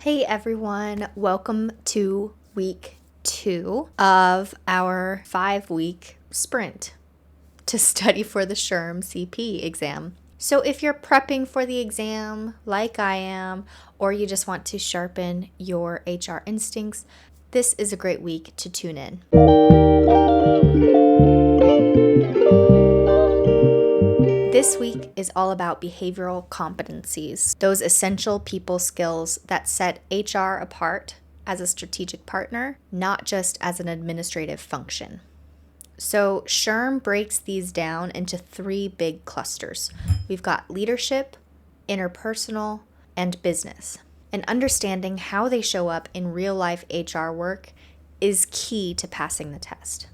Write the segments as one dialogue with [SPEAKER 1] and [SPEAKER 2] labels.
[SPEAKER 1] Hey everyone, welcome to week 2 of our 5-week sprint to study for the SHRM-CP exam. So if you're prepping for the exam like I am, or you just want to sharpen your HR instincts, this is a great week to tune in. This week is all about behavioral competencies, those essential people skills that set HR apart as a strategic partner, not just as an administrative function. So SHRM breaks these down into 3 big clusters. We've got leadership, interpersonal, and business. And understanding how they show up in real-life HR work is key to passing the test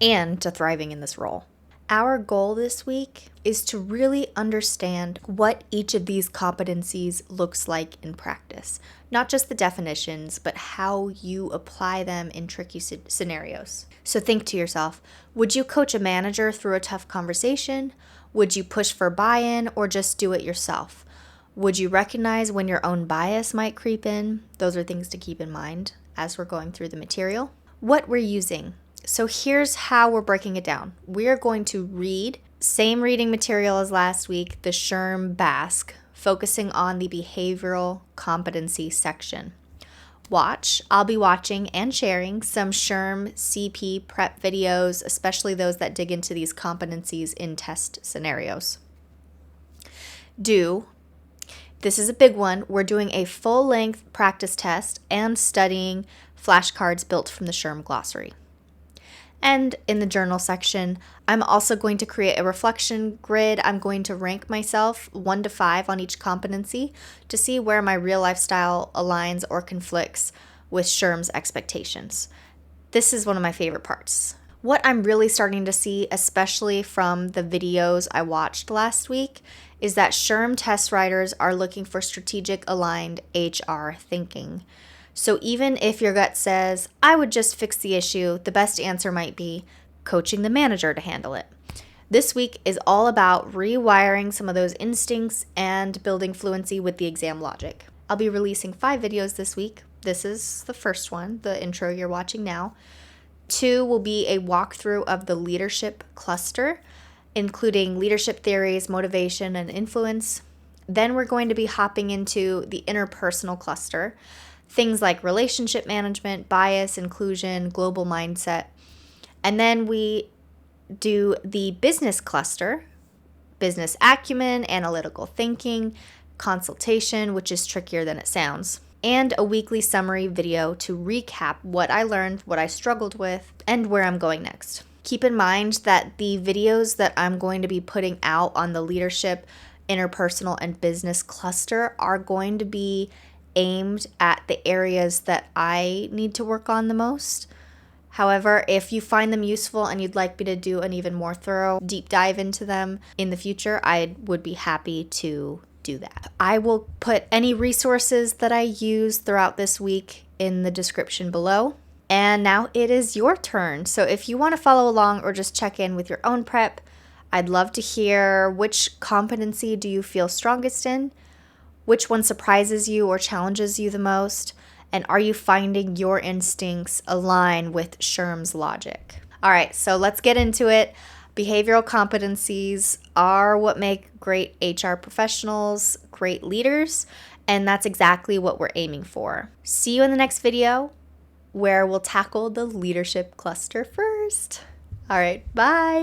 [SPEAKER 1] and to thriving in this role. Our goal this week is to really understand what each of these competencies looks like in practice. Not just the definitions, but how you apply them in tricky scenarios. So think to yourself, would you coach a manager through a tough conversation? Would you push for buy-in or just do it yourself? Would you recognize when your own bias might creep in? Those are things to keep in mind as we're going through the material. What we're using. So here's how we're breaking it down. We're going to read, same reading material as last week, the SHRM Basque, focusing on the behavioral competency section. Watch, I'll be watching and sharing some SHRM-CP prep videos, especially those that dig into these competencies in test scenarios. Do, this is a big one, we're doing a full-length practice test and studying flashcards built from the SHRM glossary. And in the journal section, I'm also going to create a reflection grid. I'm going to rank myself 1 to 5 on each competency to see where my real life style aligns or conflicts with SHRM's expectations. This is one of my favorite parts. What I'm really starting to see, especially from the videos I watched last week, is that SHRM test writers are looking for strategic aligned HR thinking. So even if your gut says, I would just fix the issue, the best answer might be coaching the manager to handle it. This week is all about rewiring some of those instincts and building fluency with the exam logic. I'll be releasing 5 videos this week. This is the first one, the intro you're watching now. 2 will be a walkthrough of the leadership cluster, including leadership theories, motivation, and influence. Then we're going to be hopping into the interpersonal cluster, things like relationship management, bias, inclusion, global mindset. And then we do the business cluster, business acumen, analytical thinking, consultation, which is trickier than it sounds, and a weekly summary video to recap what I learned, what I struggled with, and where I'm going next. Keep in mind that the videos that I'm going to be putting out on the leadership, interpersonal, and business cluster are going to be aimed at the areas that I need to work on the most. However, if you find them useful and you'd like me to do an even more thorough deep dive into them in the future, I would be happy to do that. I will put any resources that I use throughout this week in the description below. And now it is your turn. So if you want to follow along or just check in with your own prep, I'd love to hear which competency do you feel strongest in? Which one surprises you or challenges you the most? And are you finding your instincts align with SHRM's logic? All right, so let's get into it. Behavioral competencies are what make great HR professionals, great leaders, and that's exactly what we're aiming for. See you in the next video where we'll tackle the leadership cluster first. All right, bye.